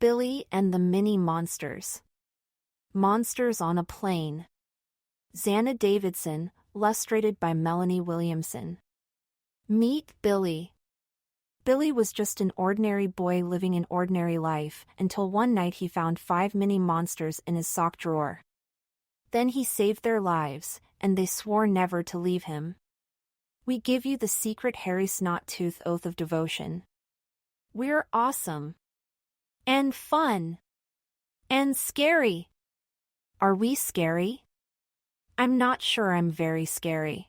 Billy and the Mini Monsters. Monsters on a Plane. Zanna Davidson, illustrated by Melanie Williamson. Meet Billy. Billy was just an ordinary boy living an ordinary life until one night he found 5 mini monsters in his sock drawer. Then he saved their lives, and they swore never to leave him. We give you the secret Harry Snot-Tooth oath of devotion. We're awesome. And fun. And scary. Are we scary? I'm not sure I'm very scary.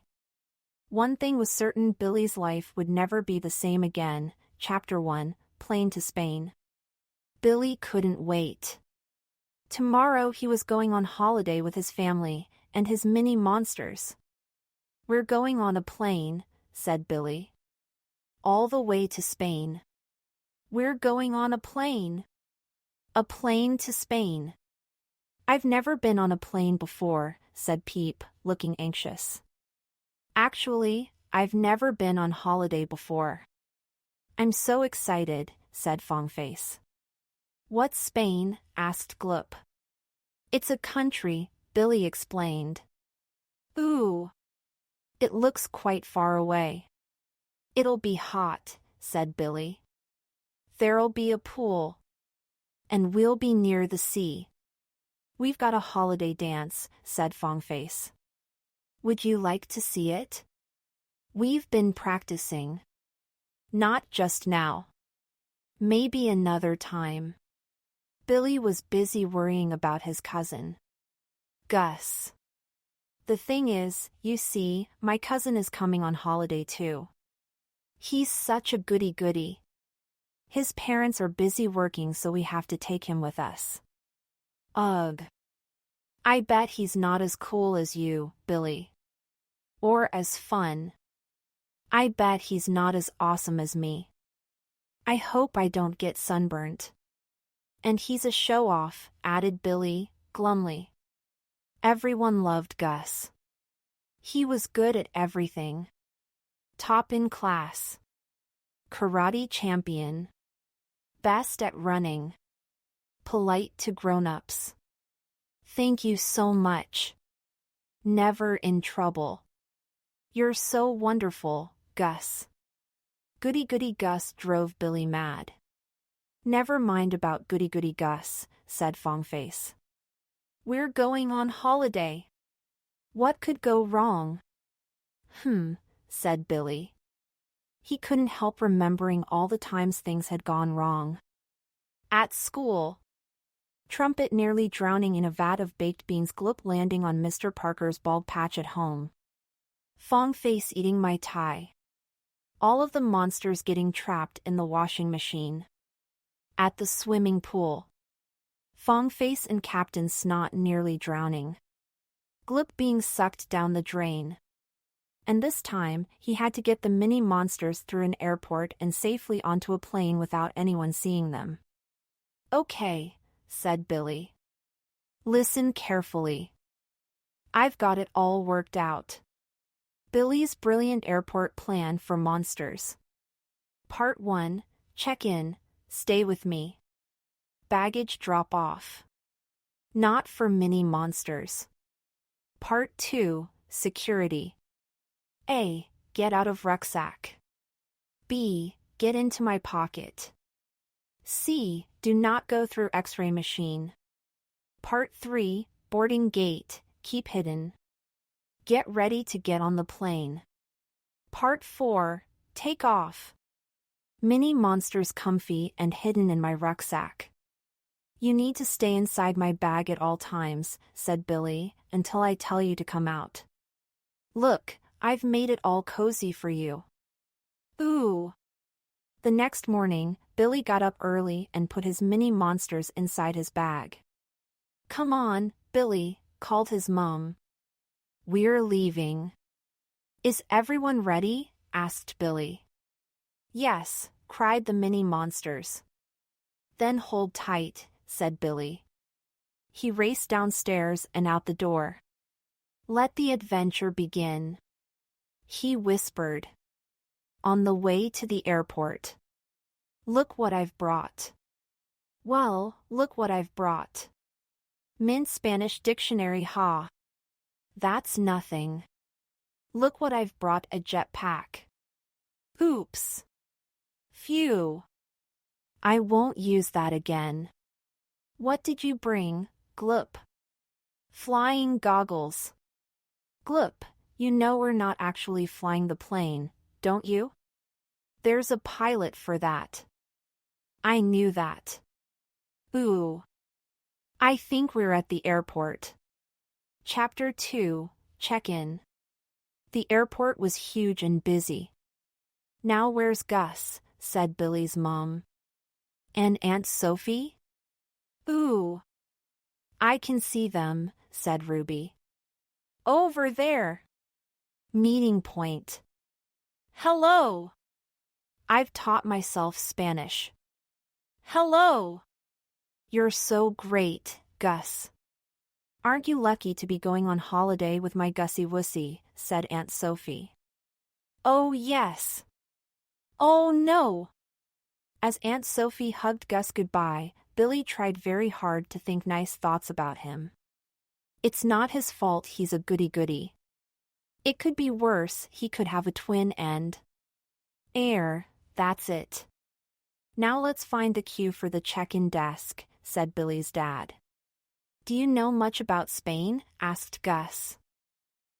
One thing was certain: Billy's life would never be the same again. Chapter 1, Plane to Spain. Billy couldn't wait. Tomorrow he was going on holiday with his family and his mini monsters. We're going on a plane, said Billy. All the way to Spain. We're going on a plane. A plane to Spain. I've never been on a plane before, said Peep, looking anxious. Actually, I've never been on holiday before. I'm so excited, said Fongface. What's Spain? Asked Gloop. It's a country, Billy explained. Ooh. It looks quite far away. It'll be hot, said Billy. There'll be a pool. And we'll be near the sea. We've got a holiday dance, said Fongface. Would you like to see it? We've been practicing. Not just now. Maybe another time. Billy was busy worrying about his cousin, Gus. The thing is, you see, my cousin is coming on holiday too. He's such a goody-goody. His parents are busy working, so we have to take him with us. Ugh. I bet he's not as cool as you, Billy. Or as fun. I bet he's not as awesome as me. I hope I don't get sunburnt. And he's a show-off, added Billy, glumly. Everyone loved Gus. He was good at everything. Top in class. Karate champion. Best at running. Polite to grown-ups. Thank you so much. Never in trouble. You're so wonderful, Gus. Goody-goody Gus drove Billy mad. Never mind about goody-goody Gus, said Fongface. We're going on holiday. What could go wrong? Said Billy. He couldn't help remembering all the times things had gone wrong. At school. Trumpet nearly drowning in a vat of baked beans. Gloop landing on Mr. Parker's bald patch at home. Fongface eating Mai Tai. All of the monsters getting trapped in the washing machine. At the swimming pool. Fongface and Captain Snot nearly drowning. Gloop being sucked down the drain. And this time, he had to get the mini monsters through an airport and safely onto a plane without anyone seeing them. Okay, said Billy. Listen carefully. I've got it all worked out. Billy's brilliant airport plan for monsters. Part 1, Check-in, Stay with me. Baggage drop-off. Not for mini monsters. Part 2, Security. A. Get out of rucksack. B. Get into my pocket. C. Do not go through X-ray machine. Part 3, Boarding gate, keep hidden. Get ready to get on the plane. Part 4, Take off. Mini monsters comfy and hidden in my rucksack. You need to stay inside my bag at all times, said Billy, until I tell you to come out. Look, I've made it all cozy for you. Ooh. The next morning, Billy got up early and put his mini monsters inside his bag. Come on, Billy, called his mom. We're leaving. Is everyone ready? Asked Billy. Yes, cried the mini monsters. Then hold tight, said Billy. He raced downstairs and out the door. Let the adventure begin. He whispered. On the way to the airport. Look what I've brought. Well, look what I've brought. Mint Spanish Dictionary ha. That's nothing. Look what I've brought, a jetpack. Oops. Phew. I won't use that again. What did you bring, Gloop? Flying goggles. Gloop, you know we're not actually flying the plane, don't you? There's a pilot for that. I knew that. Ooh. I think we're at the airport. Chapter 2, Check-in. The airport was huge and busy. Now where's Gus? Said Billy's mom. And Aunt Sophie? Ooh. I can see them, said Ruby. Over there. Meeting point. Hello. I've taught myself Spanish. Hello. You're so great, Gus. Aren't you lucky to be going on holiday with my Gussie Wussy, said Aunt Sophie. Oh yes. Oh no. As Aunt Sophie hugged Gus goodbye, Billy tried very hard to think nice thoughts about him. It's not his fault he's a goody-goody. It could be worse, he could have a twin and... that's it. Now let's find the queue for the check-in desk, said Billy's dad. Do you know much about Spain? Asked Gus.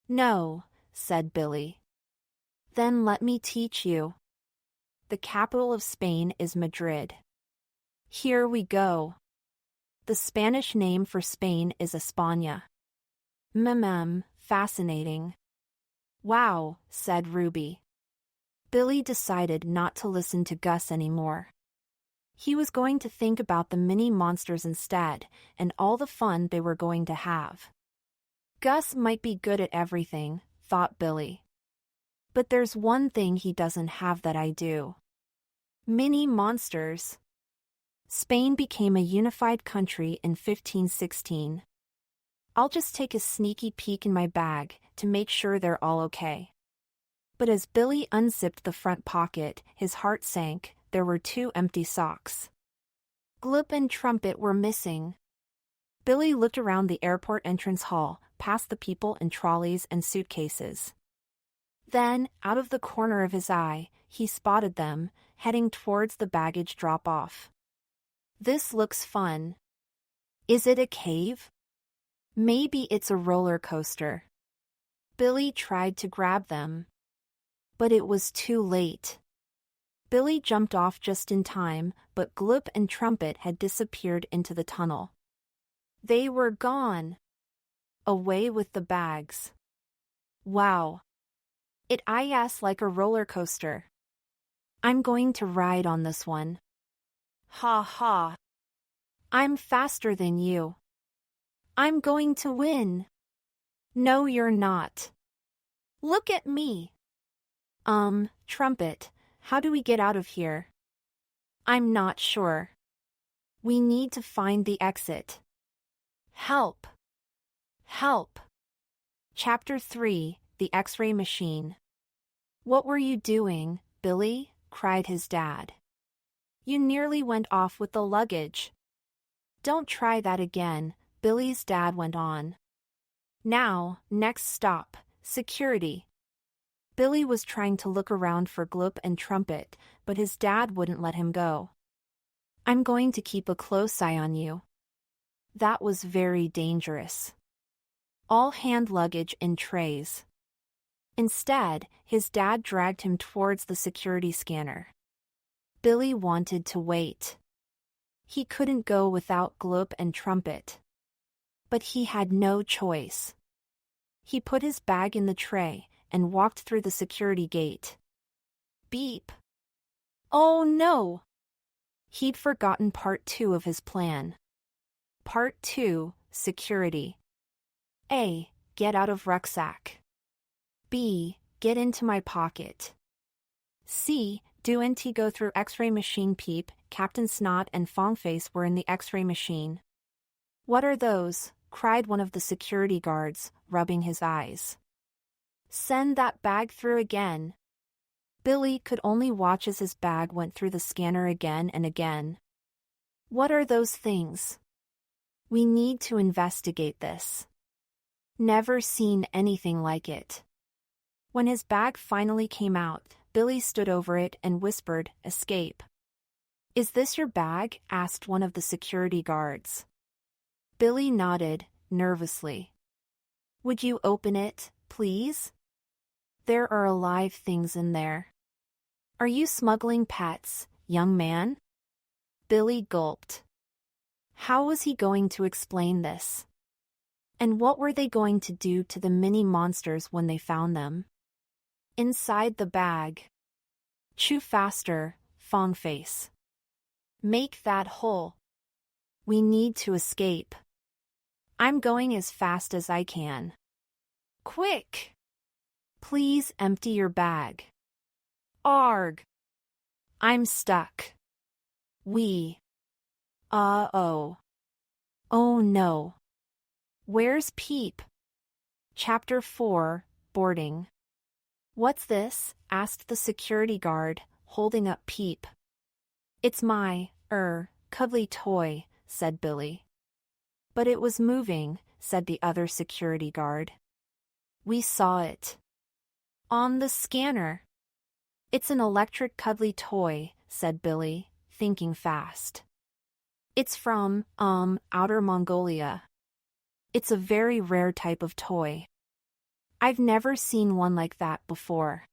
No, said Billy. Then let me teach you. The capital of Spain is Madrid. Here we go. The Spanish name for Spain is España. Fascinating. Wow, said Ruby. Billy decided not to listen to Gus anymore. He was going to think about the mini monsters instead, and all the fun they were going to have. Gus might be good at everything, thought Billy. But there's one thing he doesn't have that I do. Mini monsters. Spain became a unified country in 1516. I'll just take a sneaky peek in my bag to make sure they're all okay. But as Billy unzipped the front pocket, his heart sank. There were 2 empty socks. Gloop and Trumpet were missing. Billy looked around the airport entrance hall, past the people in trolleys and suitcases. Then, out of the corner of his eye, he spotted them, heading towards the baggage drop-off. This looks fun. Is it a cave? Maybe it's a roller coaster. Billy tried to grab them. But it was too late. Billy jumped off just in time, but Gloop and Trumpet had disappeared into the tunnel. They were gone. Away with the bags. Wow. It is like a roller coaster. I'm going to ride on this one. Ha ha. I'm faster than you. I'm going to win. No, you're not. Look at me. Trumpet, how do we get out of here? I'm not sure. We need to find the exit. Help. Help. Chapter 3, The X-ray Machine. What were you doing, Billy? Cried his dad. You nearly went off with the luggage. Don't try that again, Billy's dad went on. Now, next stop, security. Billy was trying to look around for Gloop and Trumpet, but his dad wouldn't let him go. I'm going to keep a close eye on you. That was very dangerous. All hand luggage in trays. Instead, his dad dragged him towards the security scanner. Billy wanted to wait. He couldn't go without Gloop and Trumpet. But he had no choice. He put his bag in the tray and walked through the security gate. Beep. Oh no! He'd forgotten part 2 of his plan. Part 2, security. A. Get out of rucksack. B. Get into my pocket. C. Do NT go through X-ray machine. Peep, Captain Snot and Fongface were in the X-ray machine. What are those? Cried one of the security guards, rubbing his eyes. Send that bag through again. Billy could only watch as his bag went through the scanner again and again. What are those things? We need to investigate this. Never seen anything like it. When his bag finally came out, Billy stood over it and whispered, "Escape." "Is this your bag?" asked one of the security guards. Billy nodded, nervously. "Would you open it, please? There are alive things in there." "Are you smuggling pets, young man?" Billy gulped. How was he going to explain this? And what were they going to do to the mini monsters when they found them? Inside the bag. Chew faster, Fongface. Make that hole. We need to escape. I'm going as fast as I can. Quick! Please empty your bag. Arg! I'm stuck. Oh. Oh no. Where's Peep? Chapter 4, Boarding. What's this? Asked the security guard, holding up Peep. It's my, cuddly toy, said Billy. But it was moving, said the other security guard. We saw it. On the scanner. It's an electric cuddly toy, said Billy, thinking fast. It's from, Outer Mongolia. It's a very rare type of toy. I've never seen one like that before.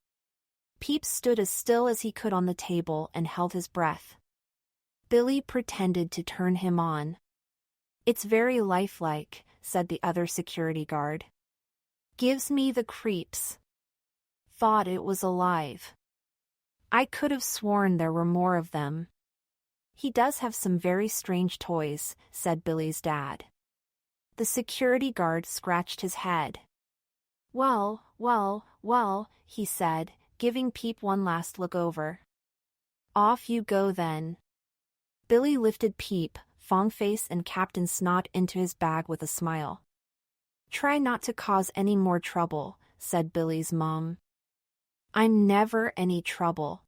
Peep stood as still as he could on the table and held his breath. Billy pretended to turn him on. It's very lifelike, said the other security guard. Gives me the creeps. Thought it was alive. I could have sworn there were more of them. He does have some very strange toys, said Billy's dad. The security guard scratched his head. Well, he said, giving Peep one last look over. Off you go then. Billy lifted Peep, Fongface and Captain Snot into his bag with a smile. Try not to cause any more trouble, said Billy's mom. I'm never any trouble.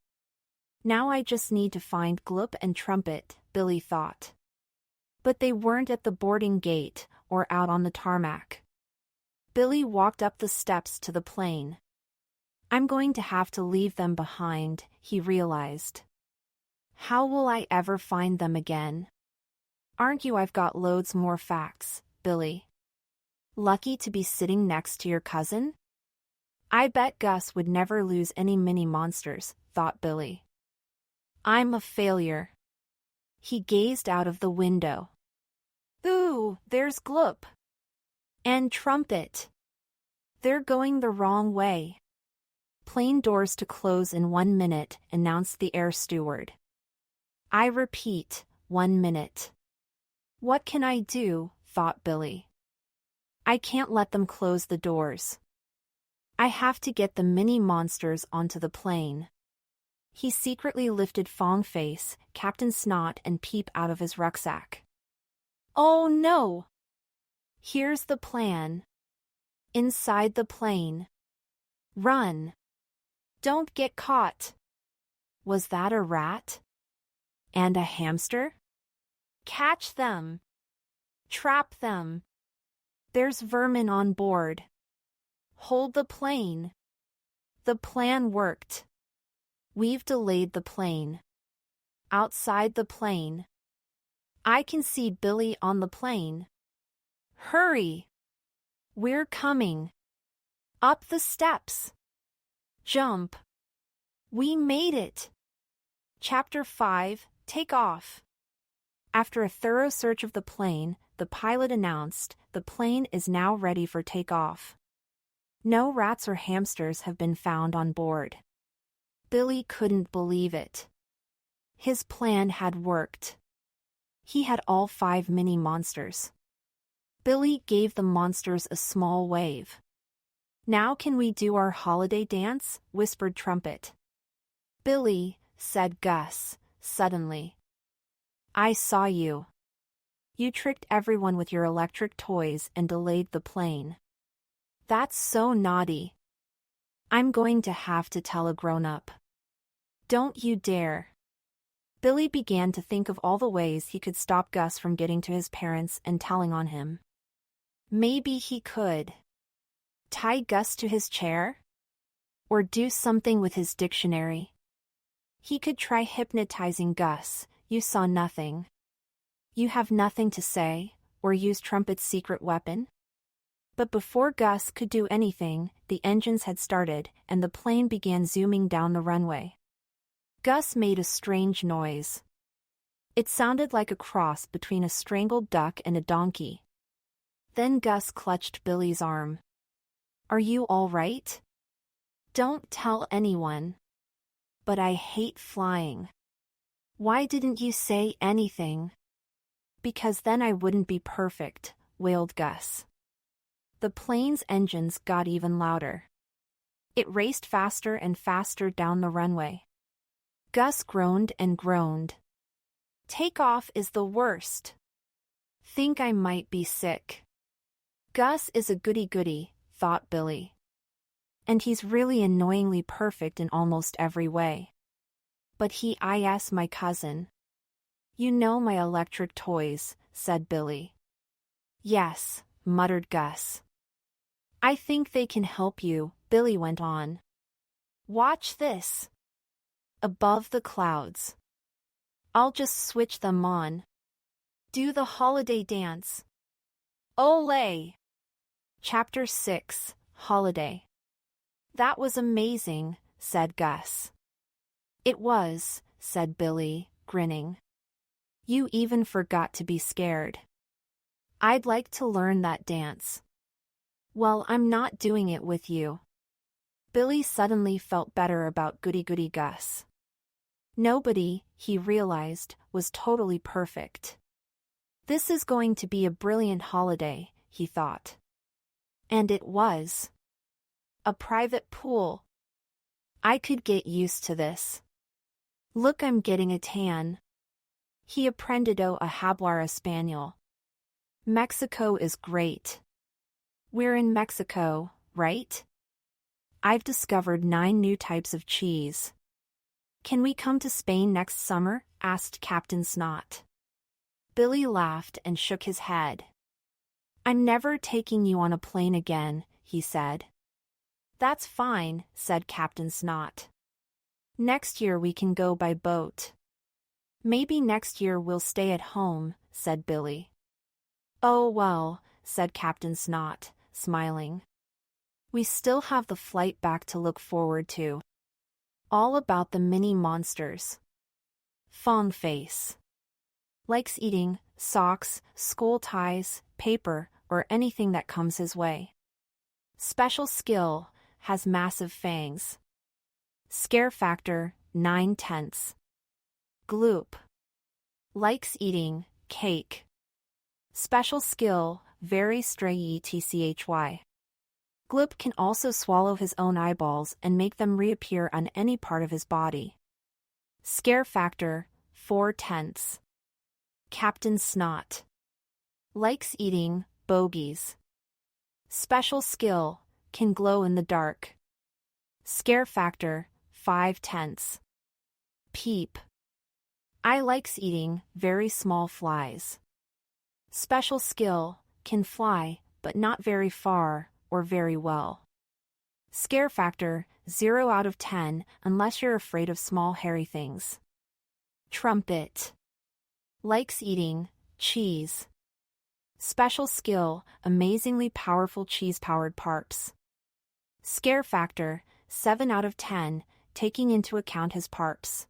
Now I just need to find Gloop and Trumpet, Billy thought. But they weren't at the boarding gate or out on the tarmac. Billy walked up the steps to the plane. I'm going to have to leave them behind, he realized. How will I ever find them again? Aren't you? I've got loads more facts, Billy. Lucky to be sitting next to your cousin? I bet Gus would never lose any mini monsters, thought Billy. I'm a failure. He gazed out of the window. Ooh, there's Gloop. And Trumpet. They're going the wrong way. Plane doors to close in 1 minute, announced the air steward. I repeat, 1 minute. What can I do? Thought Billy. I can't let them close the doors. I have to get the mini monsters onto the plane. He secretly lifted Fongface, Captain Snot and Peep out of his rucksack. Oh no! Here's the plan. Inside the plane. Run. Don't get caught. Was that a rat? And a hamster? Catch them. Trap them. There's vermin on board. Hold the plane. The plan worked. We've delayed the plane. Outside the plane. I can see Billy on the plane. Hurry! We're coming. Up the steps. Jump. We made it. Chapter 5, Take Off. After a thorough search of the plane, the pilot announced, the plane is now ready for takeoff. No rats or hamsters have been found on board. Billy couldn't believe it. His plan had worked. He had all 5 mini monsters. Billy gave the monsters a small wave. Now can we do our holiday dance? Whispered Trumpet. Billy, said Gus, suddenly. I saw you. You tricked everyone with your electric toys and delayed the plane. That's so naughty. I'm going to have to tell a grown-up. Don't you dare. Billy began to think of all the ways he could stop Gus from getting to his parents and telling on him. Maybe he could tie Gus to his chair? Or do something with his dictionary. He could try hypnotizing Gus. You saw nothing. You have nothing to say, or use Trumpet's secret weapon? But before Gus could do anything, the engines had started, and the plane began zooming down the runway. Gus made a strange noise. It sounded like a cross between a strangled duck and a donkey. Then Gus clutched Billy's arm. Are you all right? Don't tell anyone. But I hate flying. Why didn't you say anything? Because then I wouldn't be perfect, wailed Gus. The plane's engines got even louder. It raced faster and faster down the runway. Gus groaned and groaned. Takeoff is the worst. Think I might be sick. Gus is a goody-goody, thought Billy. And he's really annoyingly perfect in almost every way. But is my cousin. You know my electric toys, said Billy. Yes, muttered Gus. I think they can help you, Billy went on. Watch this. Above the clouds. I'll just switch them on. Do the holiday dance. Olé! Chapter 6, Holiday. That was amazing, said Gus. It was, said Billy, grinning. You even forgot to be scared. I'd like to learn that dance. Well, I'm not doing it with you. Billy suddenly felt better about goody-goody Gus. Nobody, he realized, was totally perfect. This is going to be a brilliant holiday, he thought. And it was. A private pool. I could get used to this. Look, I'm getting a tan. He aprendido a hablar español. Mexico is great. We're in Mexico, right? I've discovered 9 new types of cheese. Can we come to Spain next summer? Asked Captain Snot. Billy laughed and shook his head. I'm never taking you on a plane again, he said. That's fine, said Captain Snot. Next year we can go by boat. Maybe next year we'll stay at home, said Billy. Oh well, said Captain Snot, smiling. We still have the flight back to look forward to. All about the mini monsters. Fawn face. Likes eating socks, school ties, paper, or anything that comes his way. Special skill, has massive fangs. Scare factor, 9/10. Gloop. Likes eating cake. Special skill, very stray etchy. Gloop can also swallow his own eyeballs and make them reappear on any part of his body. Scare factor, 4/10. Captain Snot. Likes eating bogies. Special skill, can glow in the dark. Scare factor, 5/10. Peep. I likes eating very small flies. Special skill, can fly, but not very far, or very well. Scare factor, 0 out of 10, unless you're afraid of small hairy things. Trumpet. Likes eating cheese. Special skill, amazingly powerful cheese-powered parps. Scare factor, 7 out of 10, taking into account his parps.